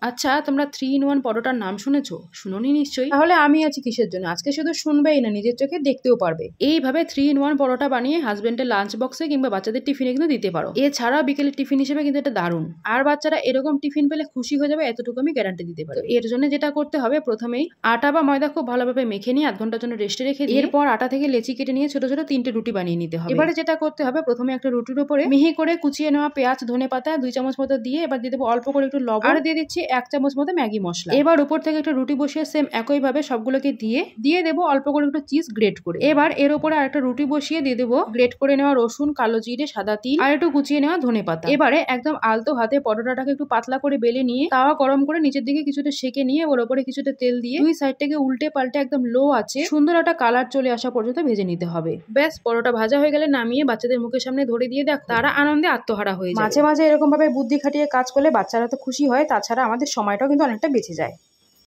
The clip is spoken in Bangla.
আচ্ছা, তোমরা 3 in 1 পরোটার নাম শুনেছো? শুনোনি নিশ্চয়ই। তাহলে আমি আছি কিসের জন্য? আজকে শুধু শুনবেই না, নিজের চোখে দেখতেও পারবে। এইভাবে 3 in 1 পরোটা বানিয়ে হাজবেন্ডের লাঞ্চ বক্সে কিংবা বাচ্চাদের টিফিনে কিন্তু দিতে পারো। এছাড়াও বিকেলের টিফিন হিসেবে কিন্তু এটা দারুণ। আর বাচ্চারা এরকম টিফিন পেলে খুশি হয়ে যাবে, এতটুকু আমি গ্যারান্টি দিতে পারি। এর জন্য যেটা করতে হবে, প্রথমেই আটা বা ময়দা খুব ভালোভাবে মেখে নিয়ে 1 ঘন্টার জন্য রেস্টে রেখে দিয়ে এরপর আটা থেকে লেচি কেটে নিয়ে ছোট ছোট 3টে রুটি বানিয়ে নিতে হবে। এবারে যেটা করতে হবে, প্রথমে একটা রুটির উপরে মিহি করে কুচিয়ে নেওয়া পেঁয়াজ, ধনেপাতা 2 চামচ মতো দিয়ে এবার দিয়ে দেবো অল্প করে একটু লবণ, আর দিয়ে দিচ্ছি 1 চামচ মতো ম্যাগি মশলা। এবার উপর থেকে একটা রুটি বসিয়ে সেম একইভাবে সবগুলোকে দিয়ে দেবো অল্প করে একটু চিজ গ্রেট করে। এবার এর উপরে আরেকটা রুটি বসিয়ে দিয়ে দেবো গ্রেট করে নেওয়া রসুন, কালো জিরে, সাদা তিল আর একটু কুচিয়ে নেওয়া ধনেপাতা। এবারে একদম আলতো হাতে পরোটাটাকে একটু পাতলা করে বেলে নিয়ে তাওয়া গরম করে নিচের দিকে কিছুটা সেকে নিয়ে ওর উপরে কিছুটা তেল দিয়ে দুই সাইড থেকে উল্টে পাল্টে একদম লো আছে সুন্দর একটা কালার চলে আসা পর্যন্ত ভেজে নিতে হবে। ব্যাস, পরোটা ভাজা হয়ে গেলে নামিয়ে বাচ্চাদের মুখের সামনে ধরে দিয়ে দেখো, তারা আনন্দে আত্মহারা হয়ে যায়। মাঝে মাঝে এরকম ভাবে বুদ্ধি খাটিয়ে কাজ করলে বাচ্চারা তো খুশি হয়, তাছাড়া আমাদের সময়টাও কিন্তু অনেকটা বেঁচে যায়।